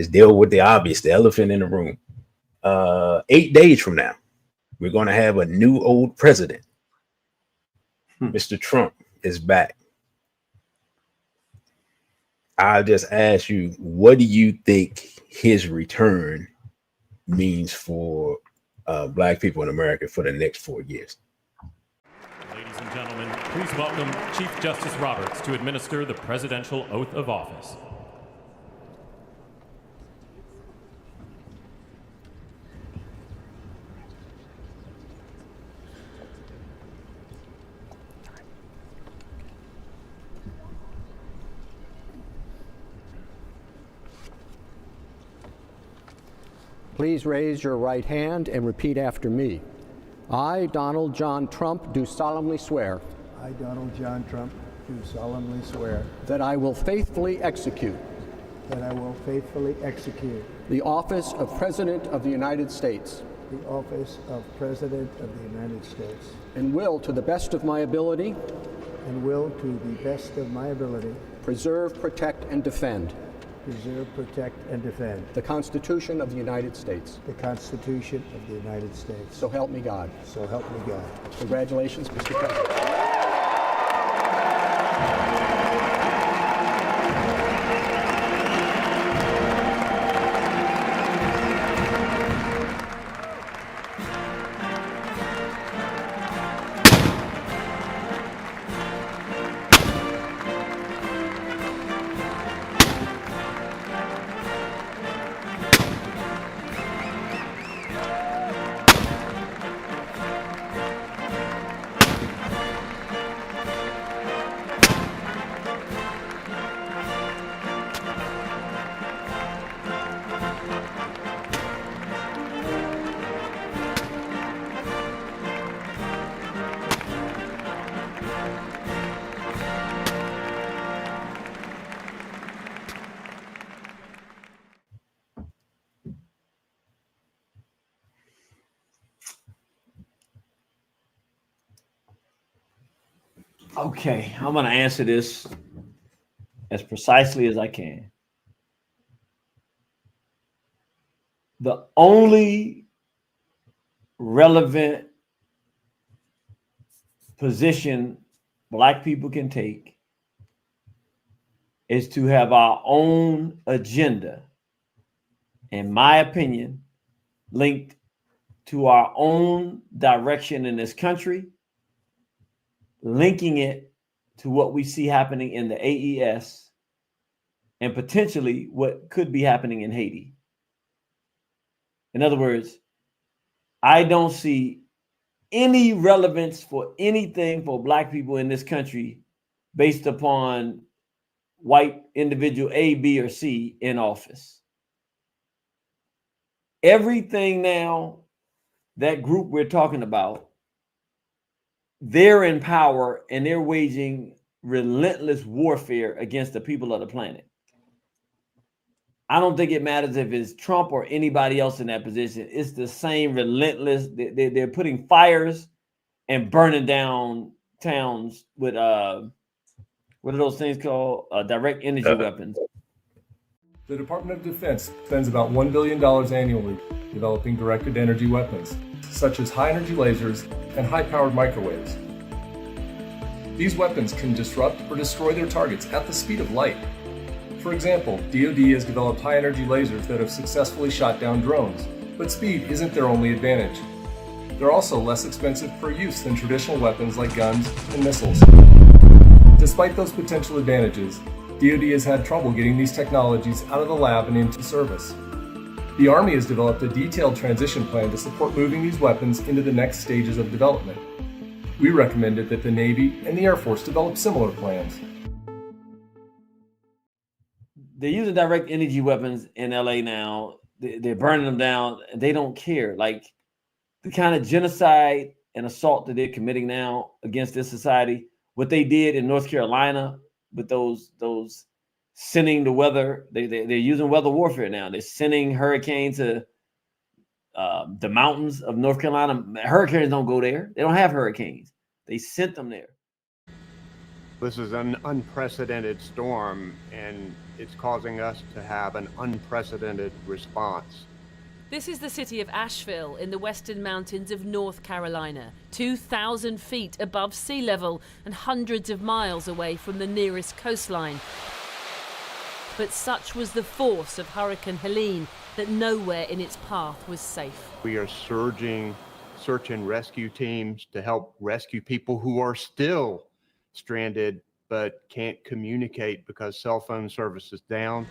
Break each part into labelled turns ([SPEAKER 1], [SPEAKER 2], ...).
[SPEAKER 1] is deal with the obvious, the elephant in the room. 8 days from now, we're going to have a new old president. Mr. Trump is back. I'll just ask you, what do you think his return means for Black people in America for the next 4 years?
[SPEAKER 2] Ladies and gentlemen, please welcome Chief Justice Roberts to administer the presidential oath of office.
[SPEAKER 3] Please raise your right hand and repeat after me. I, Donald John Trump, do solemnly swear.
[SPEAKER 4] I, Donald John Trump, do solemnly swear.
[SPEAKER 3] That I will faithfully execute.
[SPEAKER 4] That I will faithfully execute.
[SPEAKER 3] The office of President of the United States.
[SPEAKER 4] The office of President of the United States.
[SPEAKER 3] And will, to the best of my ability.
[SPEAKER 4] And will, to the best of my ability.
[SPEAKER 3] Preserve, protect, and defend.
[SPEAKER 4] Preserve, protect, and defend.
[SPEAKER 3] The Constitution of the United States.
[SPEAKER 4] The Constitution of the United States.
[SPEAKER 3] So help me God.
[SPEAKER 4] So help me God.
[SPEAKER 3] Congratulations, Mr. President.
[SPEAKER 5] Okay, I'm going to answer this as precisely as I can. The only relevant position Black people can take is to have our own agenda, in my opinion, linked to our own direction in this country, linking it to what we see happening in the AES and potentially what could be happening in Haiti. In other words, I don't see any relevance for anything for Black people in this country based upon white individual A, B, or C in office. Everything now, that group we're talking about, they're in power and they're waging relentless warfare against the people of the planet. I don't think it matters if it's Trump or anybody else in that position. It's the same relentless. They're putting fires and burning down towns with what are those things called? Direct energy weapons.
[SPEAKER 6] The Department of Defense spends about $1 billion annually developing directed energy weapons, such as high-energy lasers and high-powered microwaves. These weapons can disrupt or destroy their targets at the speed of light. For example, DoD has developed high-energy lasers that have successfully shot down drones, but speed isn't their only advantage. They're also less expensive per use than traditional weapons like guns and missiles. Despite those potential advantages, DoD has had trouble getting these technologies out of the lab and into service. The Army has developed a detailed transition plan to support moving these weapons into the next stages of development. We recommended that the Navy and the Air Force develop similar plans.
[SPEAKER 5] They're using direct energy weapons in LA now. They're burning them down. And they don't care. Like the kind of genocide and assault that they're committing now against this society, what they did in North Carolina with those sending the weather, they're using weather warfare now. They're sending hurricanes to the mountains of North Carolina. Hurricanes don't go there. They don't have hurricanes. They sent them there.
[SPEAKER 7] This is an unprecedented storm, and it's causing us to have an unprecedented response.
[SPEAKER 8] This is the city of Asheville in the western mountains of North Carolina, 2,000 feet above sea level and hundreds of miles away from the nearest coastline. But such was the force of Hurricane Helene that nowhere in its path was safe.
[SPEAKER 7] We are surging search and rescue teams to help rescue people who are still stranded but can't communicate because cell phone service is down.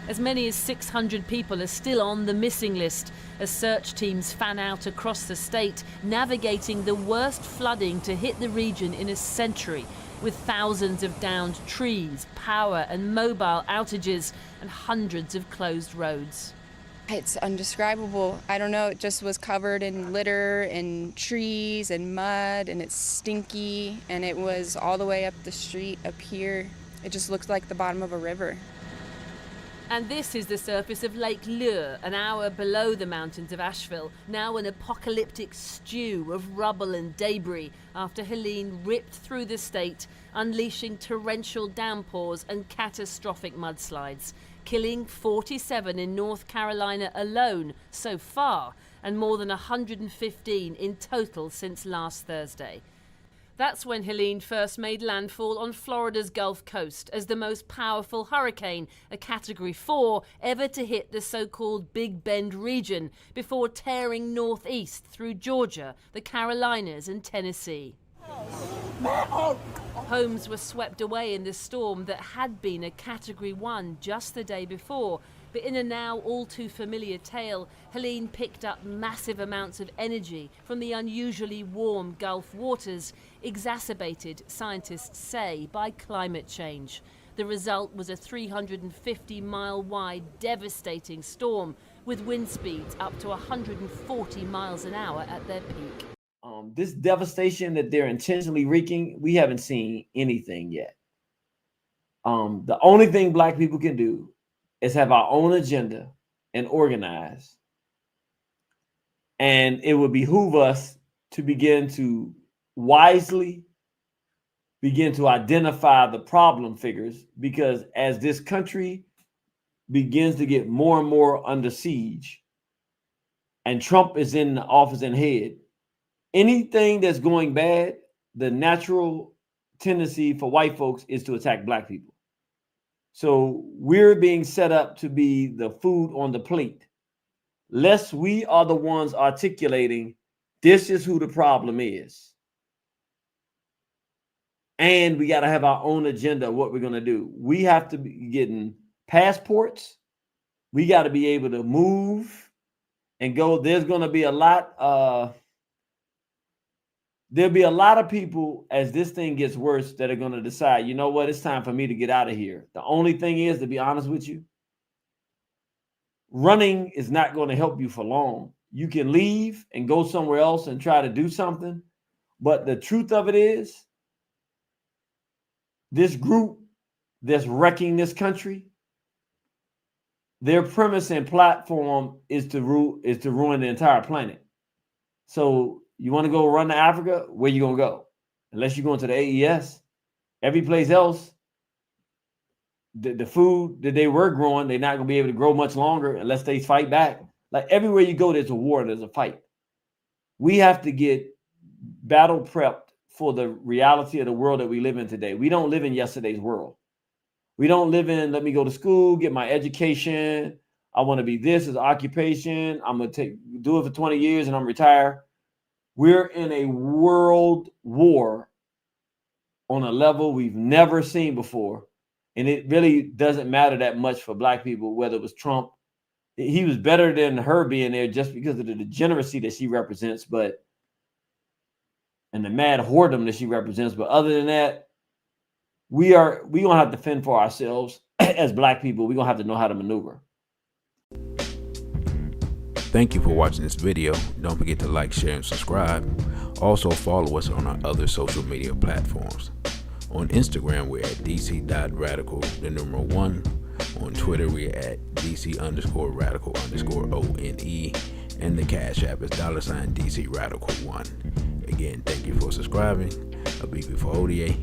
[SPEAKER 8] As many as 600 people are still on the missing list as search teams fan out across the state, navigating the worst flooding to hit the region in a century, with thousands of downed trees, power and mobile outages, and hundreds of closed roads.
[SPEAKER 9] It's undescribable. I don't know, it just was covered in litter and trees and mud, and it's stinky, and it was all the way up the street up here. It just looked like the bottom of a river.
[SPEAKER 8] And this is the surface of Lake Lure, an hour below the mountains of Asheville, now an apocalyptic stew of rubble and debris after Helene ripped through the state, unleashing torrential downpours and catastrophic mudslides, killing 47 in North Carolina alone so far, and more than 115 in total since last Thursday. That's when Helene first made landfall on Florida's Gulf Coast as the most powerful hurricane, a Category 4, ever to hit the so-called Big Bend region, before tearing northeast through Georgia, the Carolinas and Tennessee. Homes were swept away in the storm that had been a Category 1 just the day before. But in a now all too familiar tale, Helene picked up massive amounts of energy from the unusually warm Gulf waters, exacerbated, scientists say, by climate change. The result was a 350-mile wide, devastating storm with wind speeds up to 140 miles an hour at their peak.
[SPEAKER 5] This devastation that they're intentionally wreaking, we haven't seen anything yet. The only thing Black people can do is have our own agenda and organize. And it would behoove us to begin to wisely begin to identify the problem figures, because as this country begins to get more and more under siege and Trump is in the office and head, anything that's going bad, the natural tendency for white folks is to attack Black people. So we're being set up to be the food on the plate, lest we are the ones articulating this is who the problem is. And we got to have our own agenda of what we're going to do. We have to be getting passports. We got to be able to move and go. There's going to be a lot. There'll be a lot of people as this thing gets worse that are going to decide, you know what, it's time for me to get out of here. The only thing is, to be honest with you, running is not going to help you for long. You can leave and go somewhere else and try to do something. But the truth of it is, this group that's wrecking this country, their premise and platform is to ruin the entire planet. So you want to go run to Africa? Where you going to go? Unless you're going to the AES. Every place else, the food that they were growing, they're not going to be able to grow much longer unless they fight back. Like everywhere you go, there's a war, there's a fight. We have to get battle prepped for the reality of the world that we live in today. We don't live in yesterday's world. We don't live in, let me go to school, get my education. I want to be this as occupation. I'm going to do it for 20 years and I'm retired. We're in a world war on a level we've never seen before. And it really doesn't matter that much for Black people, whether it was Trump. He was better than her being there just because of the degeneracy that she represents, and the mad whoredom that she represents. But other than that, we're going to have to fend for ourselves as Black people. We're going to have to know how to maneuver.
[SPEAKER 1] Thank you for watching this video. Don't forget to like, share, and subscribe. Also follow us on our other social media platforms. On Instagram, we're at dc.radical1. On Twitter, we're at dc_radical_ONE. And the Cashapp is $DC Radical 1. Again, thank you for subscribing. A beat before ODA.